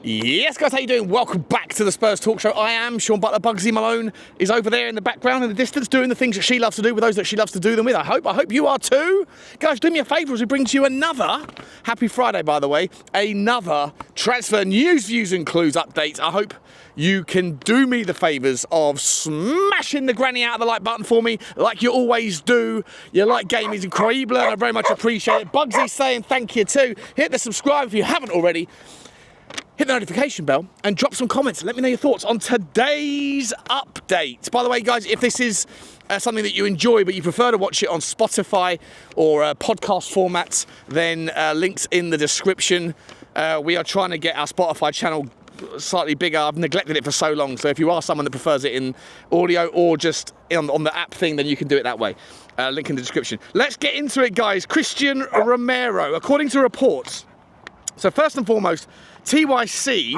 Yes, guys, how you doing? Welcome back to the Spurs Talk Show. I am Sean Butler. Bugsy Malone is over there in the background in the distance doing the things that she loves to do with those that she loves to do them with. I hope you are too. Guys, do me a favour as we bring to you another, happy Friday by the way, another transfer news, views and clues update. I hope you can do me the favours of smashing the granny out of the like button for me, like you always do. Your like game is incredible and I very much appreciate it. Bugsy's saying thank you too. Hit the subscribe if you haven't already. Hit the notification bell and drop some comments. Let me know your thoughts on today's update. By the way, guys, if this is something that you enjoy but you prefer to watch it on Spotify or podcast formats, then links in the description. We are trying to get our Spotify channel slightly bigger. I've neglected it for so long, so if you are someone that prefers it in audio or just on the app thing, then you can do it that way. Link in the description. Let's get into it, guys. Christian Romero, according to reports. So first and foremost, TYC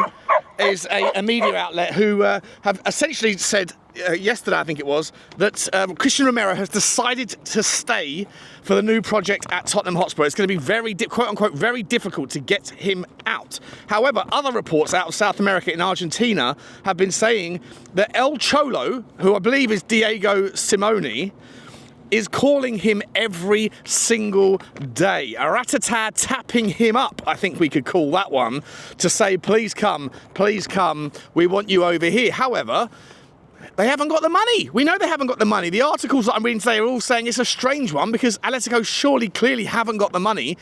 is a media outlet who have essentially said yesterday, I think it was, that Christian Romero has decided to stay for the new project at Tottenham Hotspur. It's going to be very, quote-unquote, very difficult to get him out. However, other reports out of South America in Argentina have been saying that El Cholo, who I believe is Diego Simeone, is calling him every single day. Aratata tapping him up, I think we could call that one, to say, please come, we want you over here. However, they haven't got the money. We know they haven't got the money. The articles that I'm reading today are all saying it's a strange one because Atletico clearly haven't got the money.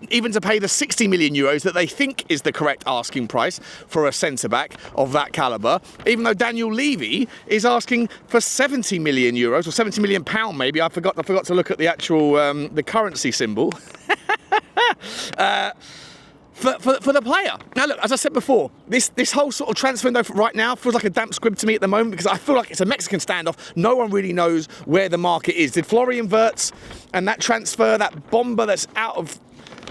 Even to pay the 60 million euros that they think is the correct asking price for a centre-back of that calibre, even though Daniel Levy is asking for 70 million euros, or 70 million pound maybe. I forgot to look at the actual, the currency symbol. For the player. Now look, as I said before, this whole sort of transfer window right now feels like a damp squib to me at the moment because I feel like it's a Mexican standoff. No one really knows where the market is. Did Florian Wirtz and that transfer, that bomber that's out of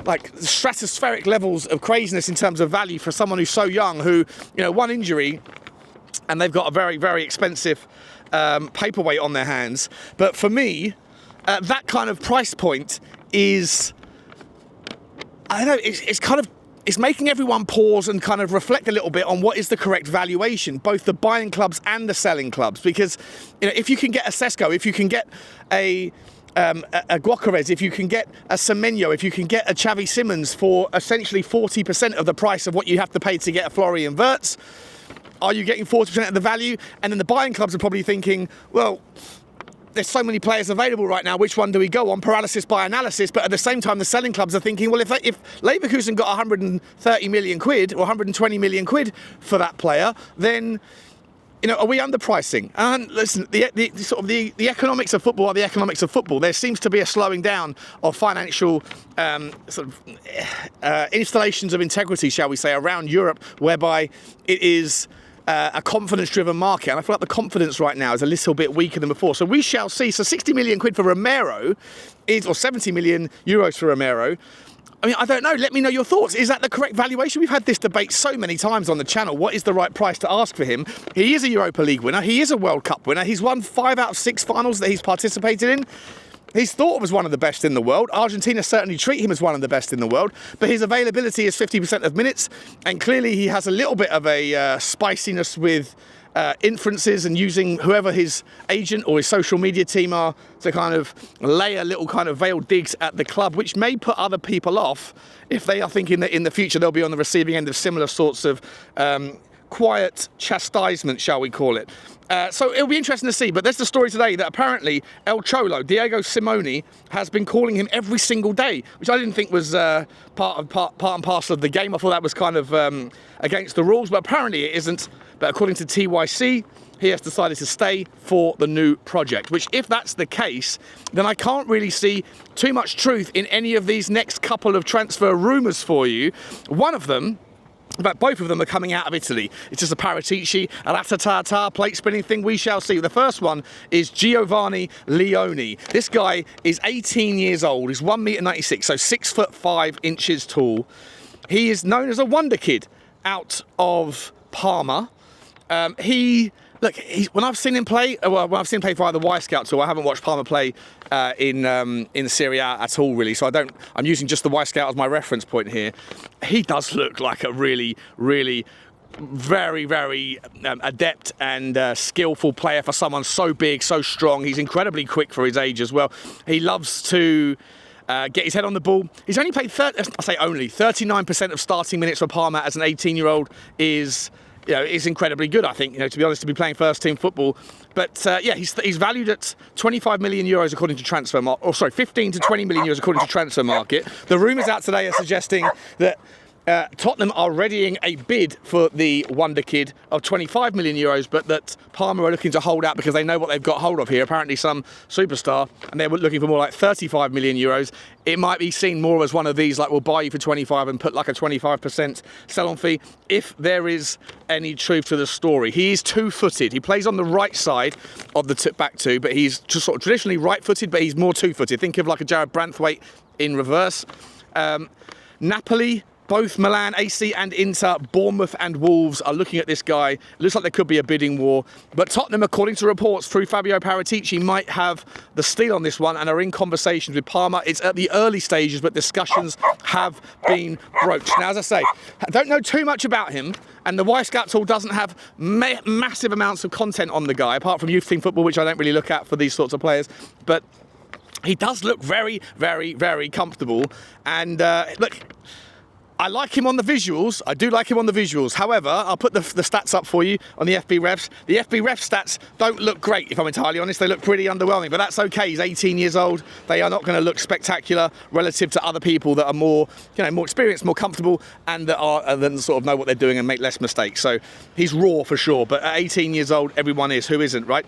like stratospheric levels of craziness in terms of value for someone who's so young, who, you know, one injury and they've got a very, very expensive paperweight on their hands. But for me, that kind of price point is, I don't know, it's making everyone pause and kind of reflect a little bit on what is the correct valuation, both the buying clubs and the selling clubs. Because, you know, if you can get a Sesko, if you can get a Gyökeres, if you can get a Semenyo, if you can get a Xavi Simons for essentially 40% of the price of what you have to pay to get a Florian Wirtz, are you getting 40% of the value? And then the buying clubs are probably thinking, well, there's so many players available right now, which one do we go on? Paralysis by analysis. But at the same time, the selling clubs are thinking, well, if Leverkusen got 130 million quid or 120 million quid for that player, then, you know, are we underpricing? And listen, the economics of football are the economics of football. There seems to be a slowing down of financial installations of integrity, shall we say, around Europe, whereby it is a confidence-driven market, and I feel like the confidence right now is a little bit weaker than before. So we shall see. So 60 million quid for Romero or 70 million euros for Romero. I mean, I don't know. Let me know your thoughts. Is that the correct valuation? We've had this debate so many times on the channel. What is the right price to ask for him? He is a Europa League winner. He is a World Cup winner. He's won 5 out of 6 finals that he's participated in. He's thought of as one of the best in the world. Argentina certainly treat him as one of the best in the world, but his availability is 50% of minutes, and clearly he has a little bit of a spiciness with inferences and using whoever his agent or his social media team are to kind of lay a little kind of veiled digs at the club, which may put other people off if they are thinking that in the future they'll be on the receiving end of similar sorts of quiet chastisement, shall we call it. So it'll be interesting to see, but there's the story today that apparently El Cholo, Diego Simeone, has been calling him every single day, which I didn't think was part and parcel of the game. I thought that was kind of against the rules, but apparently it isn't. But according to TYC, he has decided to stay for the new project, which if that's the case, then I can't really see too much truth in any of these next couple of transfer rumours for you. One of them, in fact, both of them are coming out of Italy. It's just a Paratici, a Ratatata, plate spinning thing. We shall see. The first one is Giovani Leoni. This guy is 18 years old. He's 1.96 m, so 6'5" tall. He is known as a Wonderkid out of Parma. He Look, when I've seen him play, when I've seen him play via the Y Scout tour, I haven't watched Parma play in Serie A at all, really. So I'm using just the Y Scout as my reference point here. He does look like a really, really very, very adept and skillful player for someone so big, so strong. He's incredibly quick for his age as well. He loves to get his head on the ball. He's only played 39% of starting minutes for Parma as an 18-year-old is incredibly good, I think, to be honest, to be playing first-team football. But, he's valued at 25 million euros according to Transfer Market. 15 to 20 million euros according to Transfer Market. The rumours out today are suggesting that Tottenham are readying a bid for the Wonderkid of 25 million euros, but that Parma are looking to hold out because they know what they've got hold of here. Apparently some superstar, and they're looking for more like 35 million euros. It might be seen more as one of these, like, we'll buy you for 25 and put like a 25% sell-on fee, if there is any truth to the story. He is two-footed. He plays on the right side of the back two, but he's just sort of traditionally right-footed, but he's more two-footed. Think of like a Jared Branthwaite in reverse. Napoli, both Milan, AC and Inter, Bournemouth and Wolves are looking at this guy. It looks like there could be a bidding war. But Tottenham, according to reports through Fabio Paratici, might have the steal on this one and are in conversations with Parma. It's at the early stages, but discussions have been broached. Now, as I say, I don't know too much about him, and the Y Scout tool doesn't have massive amounts of content on the guy, apart from youth team football, which I don't really look at for these sorts of players. But he does look very, very, very comfortable. And look, I like him on the visuals. I do like him on the visuals. However, I'll put the stats up for you on the FB refs. The FB ref stats don't look great, if I'm entirely honest. They look pretty underwhelming, but that's okay. He's 18 years old. They are not going to look spectacular relative to other people that are more experienced, more comfortable, and that sort of know what they're doing and make less mistakes. So he's raw for sure, but at 18 years old, everyone is. Who isn't, right?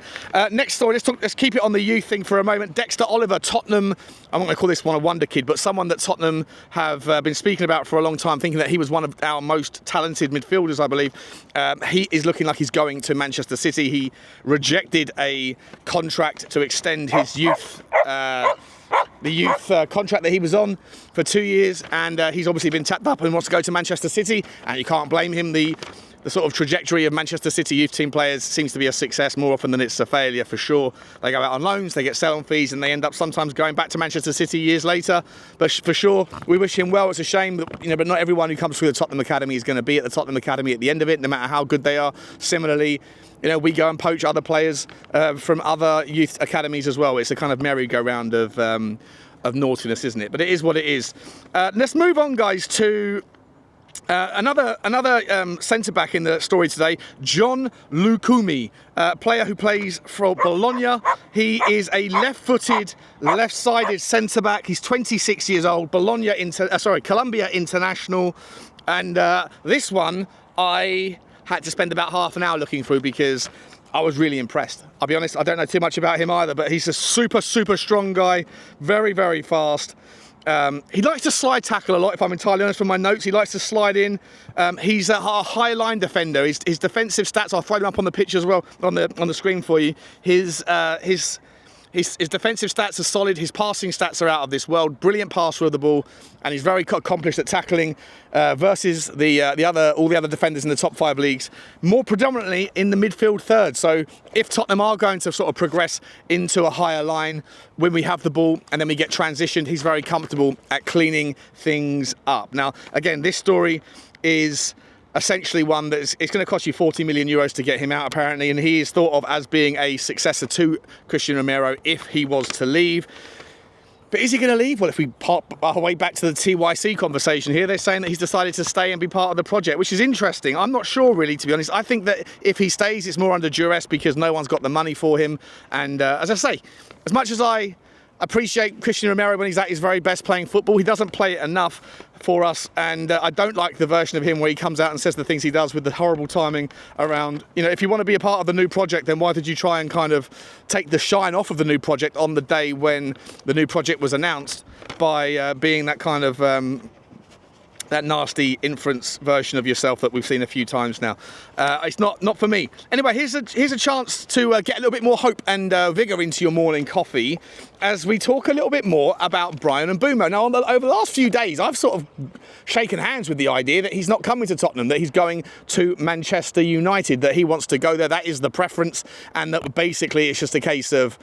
Next story, let's keep it on the youth thing for a moment. Dexter Oliver, Tottenham. I'm not going to call this one a Wonderkid, but someone that Tottenham have been speaking about for a long time, thinking that he was one of our most talented midfielders, I believe. He is looking like he's going to Manchester City. He rejected a contract to extend his youth contract that he was on for 2 years, and he's obviously been tapped up and wants to go to Manchester City, and you can't blame him. The sort of trajectory of Manchester City youth team players seems to be a success more often than it's a failure, for sure. They go out on loans, they get sell-on fees, and they end up sometimes going back to Manchester City years later. But for sure, we wish him well. It's a shame that, but not everyone who comes through the Tottenham Academy is going to be at the Tottenham Academy at the end of it, no matter how good they are. Similarly, we go and poach other players from other youth academies as well. It's a kind of merry-go-round of naughtiness, isn't it? But it is what it is. Let's move on, guys, to another centre-back in the story today, John Lucumi, player who plays for Bologna. He is a left-footed, left-sided centre-back. He's 26 years old, Colombia international. And this one, I had to spend about half an hour looking through because I was really impressed. I'll be honest, I don't know too much about him either, but he's a super, super strong guy, very, very fast. He likes to slide tackle a lot, if I'm entirely honest from my notes. He likes to slide in. He's a high line defender. His defensive stats, I'll throw them up on the pitch as well, on the screen for you. His defensive stats are solid. His passing stats are out of this world. Brilliant passer of the ball, and he's very accomplished at tackling versus all the other defenders in the top 5 leagues. More predominantly in the midfield third. So if Tottenham are going to sort of progress into a higher line when we have the ball and then we get transitioned, he's very comfortable at cleaning things up. Now, again, this story is essentially one that it's going to cost you 40 million euros to get him out, apparently, and he is thought of as being a successor to Christian Romero if he was to leave. But is he going to leave? Well, if we pop our way back to the TYC conversation here, they're saying that he's decided to stay and be part of the project, which is interesting. I'm not sure, really, to be honest. I think that if he stays, it's more under duress because no one's got the money for him. And as I say, as much as I appreciate Christian Romero when he's at his very best playing football, he doesn't play it enough for us, and I don't like the version of him where he comes out and says the things he does with the horrible timing around, if you want to be a part of the new project, then why did you try and kind of take the shine off of the new project on the day when the new project was announced by being that kind of that nasty inference version of yourself that we've seen a few times now. It's not for me. Anyway, here's a chance to get a little bit more hope and vigour into your morning coffee as we talk a little bit more about Bryan Mbeumo. Now, over the last few days, I've sort of shaken hands with the idea that he's not coming to Tottenham, that he's going to Manchester United, that he wants to go there. That is the preference, and that basically it's just a case of,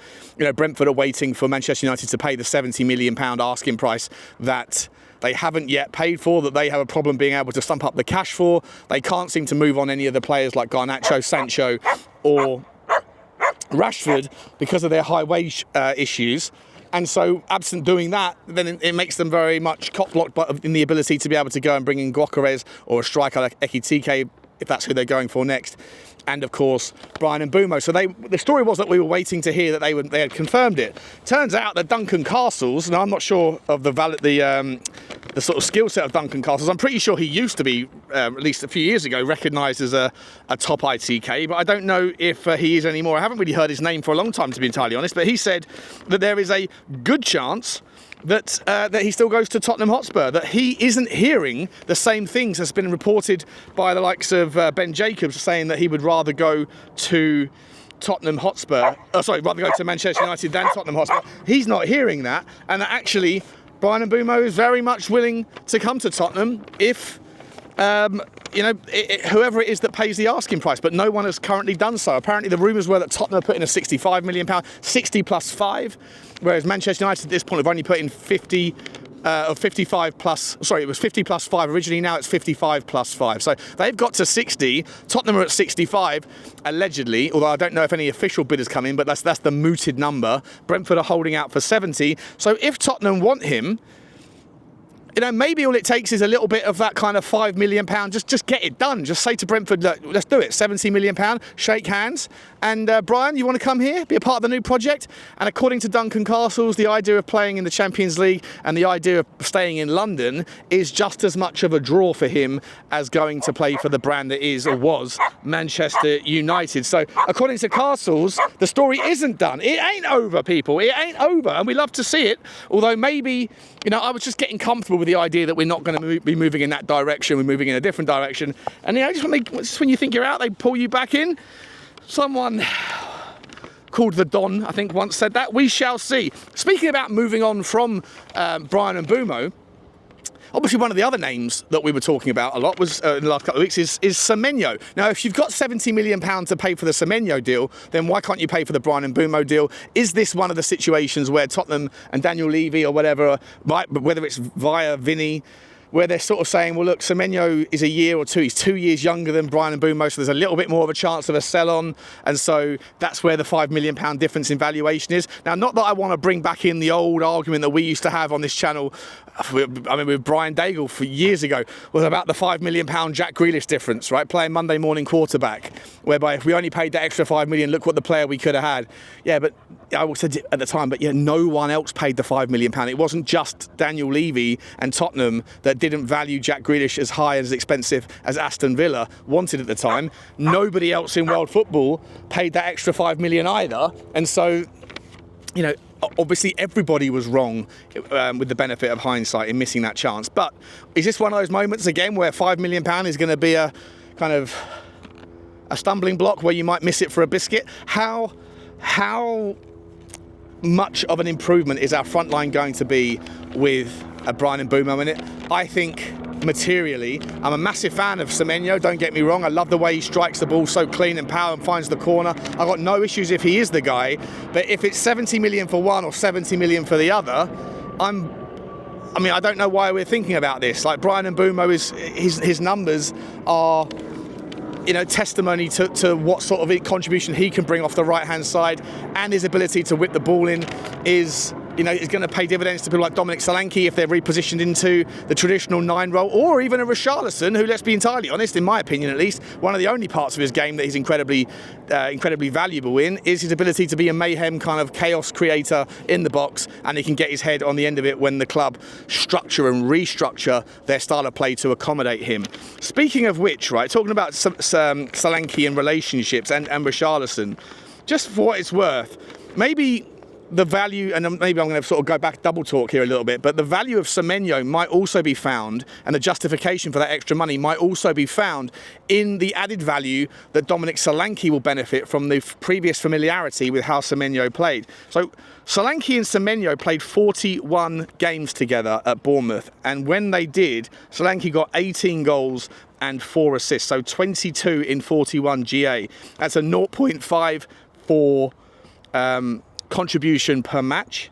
Brentford are waiting for Manchester United to pay the £70 million asking price that they haven't yet paid for, that they have a problem being able to stump up the cash for. They can't seem to move on any of the players like Garnacho, Sancho or Rashford because of their high wage issues. And so, absent doing that, then it makes them very much cock-blocked in the ability to be able to go and bring in Gyökeres or a striker like Ekitike, if that's who they're going for next. And of course, Bryan Mbeumo. So the story was that we were waiting to hear that they had confirmed it. Turns out that Duncan Castles, now I'm not sure of the sort of skill set of Duncan Castles. I'm pretty sure he used to be, at least a few years ago, recognised as a top ITK, but I don't know if he is anymore. I haven't really heard his name for a long time, to be entirely honest, but he said that there is a good chance that he still goes to Tottenham Hotspur, that he isn't hearing the same things as been reported by the likes of Ben Jacobs, saying that he would rather go to Tottenham Hotspur, rather go to Manchester United than Tottenham Hotspur. He's not hearing that, and that actually Bryan Mbeumo is very much willing to come to Tottenham if whoever it is that pays the asking price, but no one has currently done so. Apparently the rumours were that Tottenham are putting a £65 million, 60 plus 5, whereas Manchester United at this point have only put in 50 of 55 plus, sorry, it was 50 plus 5 originally, now it's 55 plus 5. So they've got to 60, Tottenham are at 65, allegedly, although I don't know if any official bid has come in, but that's the mooted number. Brentford are holding out for 70. So if Tottenham want him, maybe all it takes is a little bit of that kind of £5 million. Just get it done. Just say to Brentford, look, let's do it. £70 million, shake hands. And Bryan, you want to come here, be a part of the new project? And according to Duncan Castles, the idea of playing in the Champions League and the idea of staying in London is just as much of a draw for him as going to play for the brand that is or was Manchester United. So according to Castles, the story isn't done. It ain't over, people. It ain't over. And we love to see it. Although maybe, I was just getting comfortable with the idea that we're not going to be moving in that direction, we're moving in a different direction. And just when you think you're out, they pull you back in. Someone called the Don, I think, once said that. We shall see. Speaking about moving on from Bryan Mbeumo, obviously one of the other names that we were talking about a lot was in the last couple of weeks is Semenyo. Now, if you've got £70 million to pay for the Semenyo deal, then why can't you pay for the Bryan Mbeumo deal? Is this one of the situations where Tottenham and Daniel Levy or whatever, whether it's via Vinny, where they're sort of saying, well, look, Semenyo is a year or two. He's 2 years younger than Bryan Mbeumo, so there's a little bit more of a chance of a sell-on. And so that's where the £5 million difference in valuation is. Now, not that I want to bring back in the old argument that we used to have on this channel, with Brian Daigle for years ago, was about the £5 million Jack Grealish difference, right? Playing Monday morning quarterback, whereby if we only paid that extra £5 million, look what the player we could have had. Yeah, but I said at the time, but yeah, no one else paid the £5 million. It wasn't just Daniel Levy and Tottenham that didn't value Jack Grealish as high and as expensive as Aston Villa wanted at the time. Nobody else in world football paid that extra £5 million either. And so, obviously everybody was wrong with the benefit of hindsight in missing that chance. But is this one of those moments again where £5 million is going to be a kind of a stumbling block where you might miss it for a biscuit? How much of an improvement is our front line going to be with Bryan Mbeumo in it? I think materially, I'm a massive fan of Semenyo, don't get me wrong. I love the way he strikes the ball so clean and power and finds the corner. I've got no issues if he is the guy, but if it's 70 million for one or 70 million for the other, I don't know why we're thinking about this. Like, Bryan Mbeumo his numbers are testimony to what sort of contribution he can bring off the right-hand side, and his ability to whip the ball in is going to pay dividends to people like Dominic Solanke if they're repositioned into the traditional 9 role, or even a Richalison, who, let's be entirely honest, in my opinion at least, one of the only parts of his game that he's incredibly valuable in is his ability to be a mayhem kind of chaos creator in the box, and he can get his head on the end of it when the club structure and restructure their style of play to accommodate him. Speaking of which, right, talking about Solanke and relationships and Richarlison, just for what it's worth, maybe the value, and maybe I'm going to sort of go back double talk here a little bit, but the value of Semenyo might also be found, and the justification for that extra money might also be found in the added value that Dominic Solanke will benefit from the previous familiarity with how Semenyo played. So Solanke and Semenyo played 41 games together at Bournemouth, and when they did, Solanke got 18 goals and 4 assists, so 22 in 41 GA. That's a 0.54 contribution per match.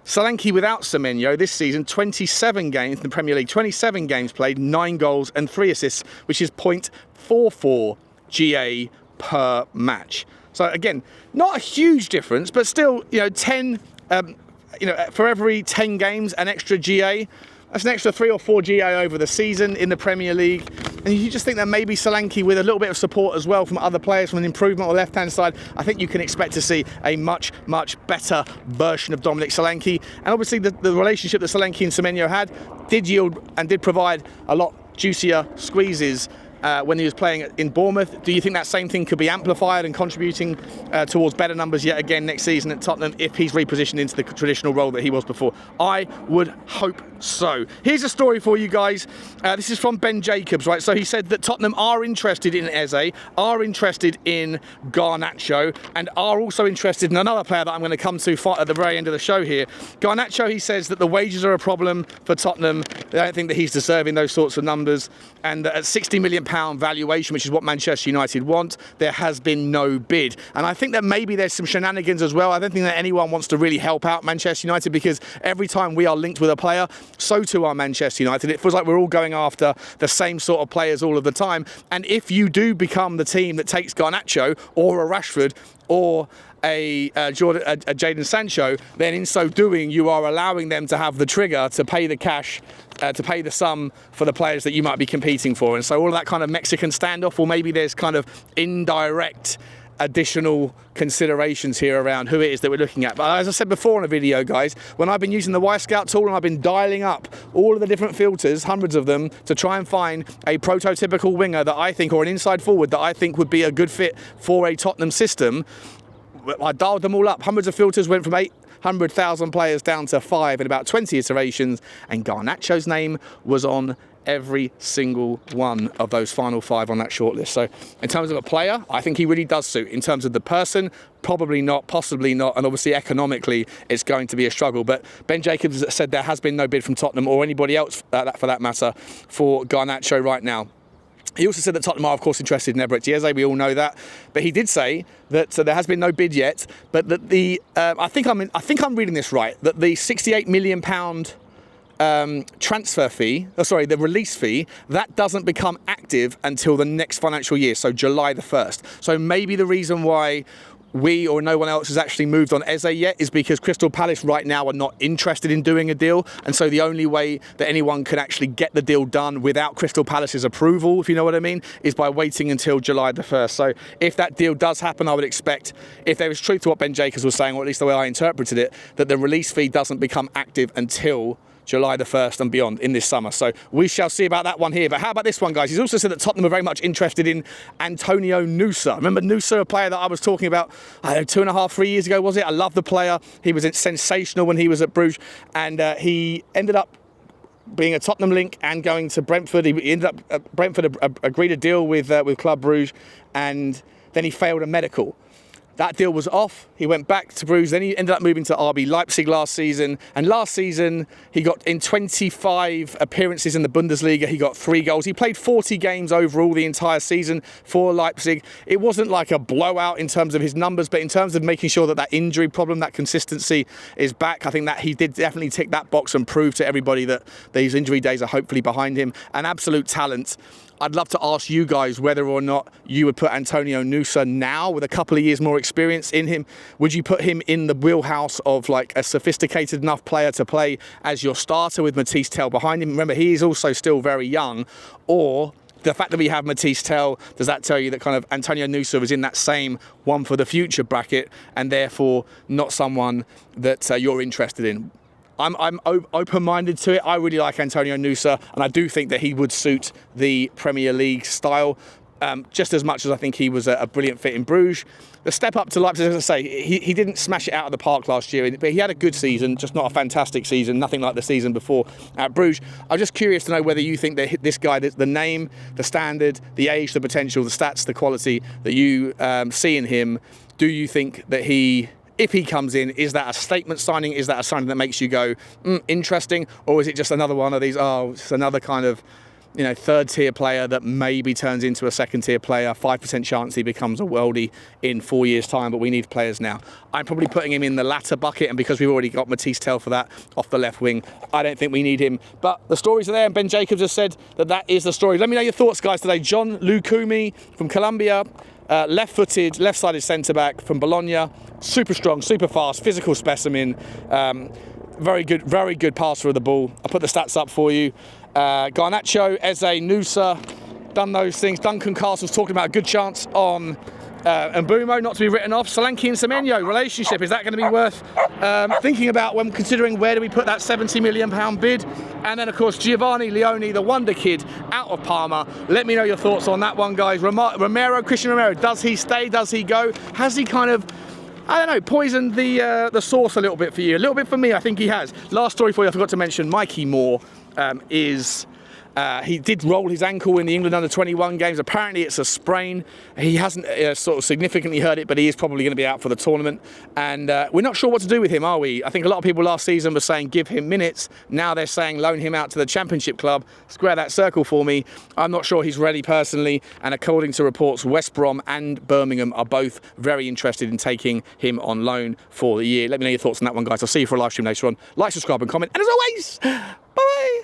Solanke without Semenyo this season, 27 games in the Premier League, 27 games played, 9 goals and 3 assists, which is 0.44 GA per match. So again, not a huge difference, but still, 10, for every 10 games, an extra GA. That's an extra 3 or 4 GA over the season in the Premier League. And you just think that maybe Solanke, with a little bit of support as well from other players, from an improvement on the left-hand side, I think you can expect to see a much, much better version of Dominic Solanke. And obviously the relationship that Solanke and Semenyo had did yield and did provide a lot juicier squeezes when he was playing in Bournemouth. Do you think that same thing could be amplified and contributing towards better numbers yet again next season at Tottenham if he's repositioned into the traditional role that he was before? I would hope so. Here's a story for you guys. This is from Ben Jacobs, right? So he said that Tottenham are interested in Eze, are interested in Garnacho, and are also interested in another player that I'm going to come to at the very end of the show here. Garnacho, he says that the wages are a problem for Tottenham. They don't think that he's deserving those sorts of numbers, and at £60 million valuation, which is what Manchester United want, there has been no bid. And I think that maybe there's some shenanigans as well. I don't think that anyone wants to really help out Manchester United, because every time we are linked with a player, so too are Manchester United. It feels like we're all going after the same sort of players all of the time. And if you do become the team that takes Garnacho or a Rashford or a Jadon Sancho, then in so doing, you are allowing them to have the trigger to pay the cash, to pay the sum for the players that you might be competing for. And so all of that kind of Mexican standoff, or maybe there's kind of indirect additional considerations here around who it is that we're looking at. But as I said before in a video, guys, when I've been using the Y-Scout tool and I've been dialing up all of the different filters, hundreds of them, to try and find a prototypical winger that I think, or an inside forward that I think would be a good fit for a Tottenham system, I dialed them all up. Hundreds of filters, went from 800,000 players down to 5 in about 20 iterations, and Garnacho's name was on every single one of those final 5 on that shortlist. So in terms of a player, I think he really does suit. In terms of the person, probably not, possibly not, and obviously economically it's going to be a struggle. But Ben Jacobs said there has been no bid from Tottenham, or anybody else for that matter, for Garnacho right now. He also said that Tottenham are, of course, interested in Emerson Royal. We all know that, but he did say that there has been no bid yet. But that I think I'm reading this right. That the £68 million transfer fee, the release fee, that doesn't become active until the next financial year, so July the 1st. So maybe the reason why we or no one else has actually moved on Eze yet is because Crystal Palace right now are not interested in doing a deal, and so the only way that anyone can actually get the deal done without Crystal Palace's approval, if you know what I mean, is by waiting until July the 1st. So if that deal does happen, I would expect, if there is truth to what Ben Jacobs was saying, or at least the way I interpreted it, that the release fee doesn't become active until July the 1st and beyond in this summer. So we shall see about that one here. But how about this one, guys? He's also said that Tottenham are very much interested in Antonio Nusa. Remember Nusa, a player that I was talking about 2.5, 3 years ago, was it? I love the player. He was sensational when he was at Bruges, and he ended up being a Tottenham link and going to Brentford. He ended up, Brentford agreed a deal with Club Bruges, and then he failed a medical. That deal was off. He went back to Bruges. Then he ended up moving to RB Leipzig last season. And last season, he got in 25 appearances in the Bundesliga. He got 3 goals. He played 40 games overall the entire season for Leipzig. It wasn't like a blowout in terms of his numbers, but in terms of making sure that that injury problem, that consistency is back, I think that he did definitely tick that box and prove to everybody that these injury days are hopefully behind him. An absolute talent. I'd love to ask you guys whether or not you would put Antonio Nusa now, with a couple of years more experience in him. Would you put him in the wheelhouse of like a sophisticated enough player to play as your starter with Matisse Tell behind him? Remember, he is also still very young. Or the fact that we have Matisse Tell, does that tell you that kind of Antonio Nusa was in that same one for the future bracket, and therefore not someone that you're interested in? I'm open-minded to it. I really like Antonio Nusa, and I do think that he would suit the Premier League style. just as much as I think he was a brilliant fit in Bruges. The step up to Leipzig, as I say, he didn't smash it out of the park last year, but he had a good season, just not a fantastic season, nothing like the season before at Bruges. I'm just curious to know whether you think that this guy, the name, the standard, the age, the potential, the stats, the quality that you see in him, do you think that if he comes in, is that a statement signing? Is that a signing that makes you go, interesting? Or is it just another one of these, it's another kind of, third tier player that maybe turns into a second tier player, 5% chance he becomes a worldie in 4 years' time, but we need players now. I'm probably putting him in the latter bucket, and because we've already got Matisse Tell for that off the left wing, I don't think we need him. But the stories are there, and Ben Jacobs has said that is the story. Let me know your thoughts, guys, today. John Lucumi from Colombia, left-footed, left-sided centre-back from Bologna, super strong, super fast, physical specimen, very good passer of the ball. I'll put the stats up for you. Garnacho, Eze, Nusa, done those things. Duncan Castle's talking about a good chance on Mbeumo, not to be written off. Solanke and Semenyo relationship, is that going to be worth thinking about when considering where do we put that £70 million bid? And then, of course, Giovani Leoni, the Wonderkid, out of Parma. Let me know your thoughts on that one, guys. Christian Romero, does he stay? Does he go? Has he kind of, poisoned the sauce a little bit for you? A little bit for me, I think he has. Last story for you, I forgot to mention, Micky Moore he did roll his ankle in the England under-21 games. Apparently it's a sprain. He hasn't sort of significantly hurt it, but he is probably going to be out for the tournament. And we're not sure what to do with him, are we? I think a lot of people last season were saying give him minutes. Now they're saying loan him out to the Championship club. Square that circle for me. I'm not sure he's ready personally. And according to reports, West Brom and Birmingham are both very interested in taking him on loan for the year. Let me know your thoughts on that one, guys. I'll see you for a live stream later on. Like, subscribe and comment. And as always, bye-bye.